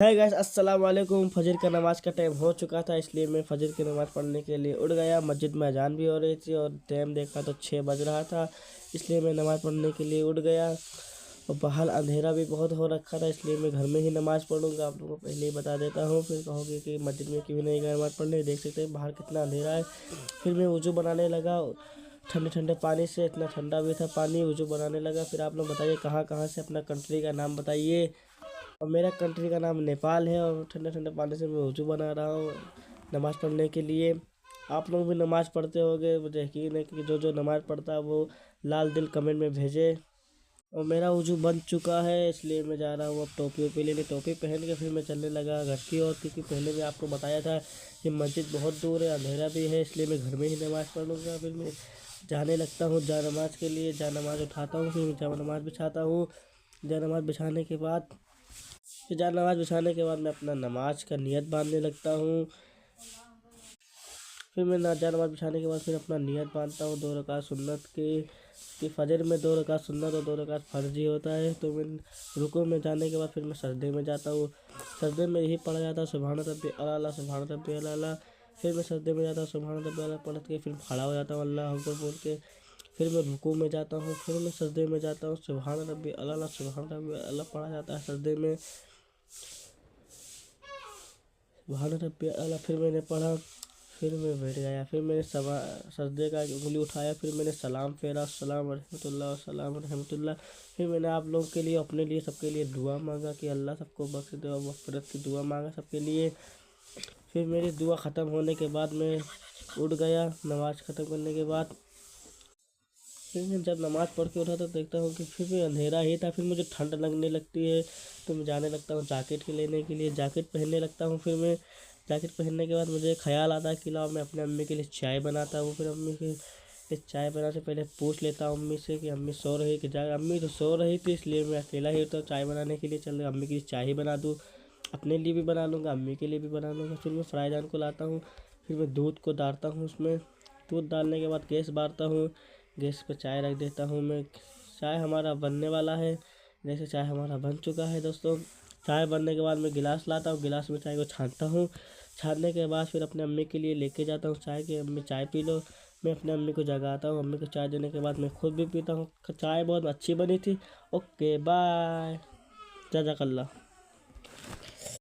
है गाइस, अस्सलाम वालेकुम। फजर का नमाज का टाइम हो चुका था, इसलिए मैं फजर की नमाज़ पढ़ने के लिए उठ गया। मस्जिद में अजान भी हो रही थी और टाइम देखा तो 6 बज रहा था, इसलिए मैं नमाज़ पढ़ने के लिए उठ गया। और बाहर अंधेरा भी बहुत हो रखा था, इसलिए मैं घर में ही नमाज़ पढ़ूंगा। आप लोगों को पहले ही बता देता हूँ, फिर कहोगे कि मस्जिद में क्यों नहीं गए नमाज़ पढ़ने। देख सकते हैं बाहर कितना अंधेरा है। फिर मैं वज़ू बनाने लगा ठंडे ठंडे पानी से, इतना ठंडा भी था पानी। वज़ू बनाने लगा। फिर आप लोग बताइए कहाँ कहाँ से, अपना कंट्री का नाम बताइए। और मेरा कंट्री का नाम नेपाल है और ठंडे ठंडे पानी से मैं वज़ू बना रहा हूँ नमाज़ पढ़ने के लिए। आप लोग भी नमाज़ पढ़ते होंगे, मुझे यकीन है कि जो जो नमाज़ पढ़ता है वो लाल दिल कमेंट में भेजे। और मेरा वज़ू बन चुका है, इसलिए मैं जा रहा हूँ अब टोपी वोपी लेने। टोपी पहन के फिर मैं चलने लगा घर की ओर, क्योंकि पहले भी आपको बताया था कि मस्जिद बहुत दूर है, अंधेरा भी है, इसलिए मैं घर में ही नमाज़ पढ़ूँगा। फिर मैं जाने लगता हूँ जा नमाज़ के लिए। जा नमाज़ उठाता हूँ, फिर जा नमाज़ बिछाता हूँ। जा नमाज़ बिछाने के बाद फिर जा नमाज़ बिछाने के बाद मैं अपना नमाज का नियत बांधने लगता हूँ। फिर मैं जा नमाज़ बिछाने के बाद फिर अपना नियत बांधता हूँ 2 रकात सुन्नत की। कि फजर में 2 रकात सुन्नत और 2 रकात फ़र्ज़ी होता है। तो मैं रुकू में जाने के बाद फिर मैं सजदे में जाता हूँ। सजदे में यही पढ़ा जाता है सुबहान रब्बियल आला, सुबहान रब्बियल आला। फिर मैं सजदे में जाता हूँ सुबहान रब्बियल आला पढ़ के, फिर खड़ा हो जाता हूँ अल्लाहू अकबर बोल के। फिर मैं रुकू में जाता हूँ, फिर मैं सजदे में जाता हूँ, सुबहान रब्बियल आला, सुबहान रब्बियल आला पढ़ा जाता है सजदे में। सुबहान रब्बियल आला फिर मैंने पढ़ा, फिर मैं बैठ गया। फिर मैंने सजदे का उंगली उठाया, फिर मैंने सलाम फेरा, अस्सलाम रहमतुल्लाह सलाम रहमतुल्लाह। फिर मैंने आप लोगों के लिए, अपने लिए, सबके लिए दुआ मांगा कि अल्लाह सबको बख्श दे और मग़फ़िरत की दुआ मांगा सबके लिए। फिर मेरी दुआ ख़त्म होने के बाद मैं उठ गया नमाज़ ख़त्म करने के बाद। फिर मैं जब नमाज़ पढ़ के उठा तो देखता हूँ कि फिर भी अंधेरा ही था। फिर मुझे ठंड लगने लगती है, तो मैं जाने लगता हूँ जैकेट के लेने के लिए। जैकेट पहनने लगता हूँ। फिर मैं जैकेट पहनने के बाद मुझे ख़्याल आता है कि लाओ मैं अपने अम्मी के लिए चाय बनाता हूँ। फिर अम्मी के लिए चाय बनाने से पहले पूछ लेता हूँ अम्मी से कि अम्मी सो रही कि जाए। अम्मी तो सो रही थी, इसलिए मैं अकेला ही तो चाय बनाने के लिए चल गया। अम्मी के लिए चाय ही बना दूँ, अपने लिए भी बना लूँगा, अम्मी के लिए भी बना लूँगा। फिर मैं फ्राईजान को लाता हूँ, फिर मैं दूध को डालता हूँ उसमें। दूध डालने के बाद गैस बारता हूँ, गैस पे चाय रख देता हूँ मैं। चाय हमारा बनने वाला है। जैसे चाय हमारा बन चुका है दोस्तों। चाय बनने के बाद मैं गिलास लाता हूँ, गिलास में चाय को छानता हूँ। छानने के बाद फिर अपने अम्मी के लिए लेके जाता हूँ चाय, कि अम्मी चाय पी लो। मैं अपने अम्मी को जगाता हूँ, अम्मी को चाय देने के बाद मैं खुद भी पीता हूँ। चाय बहुत अच्छी बनी थी। ओके बाय, जज़ाकल्लाह।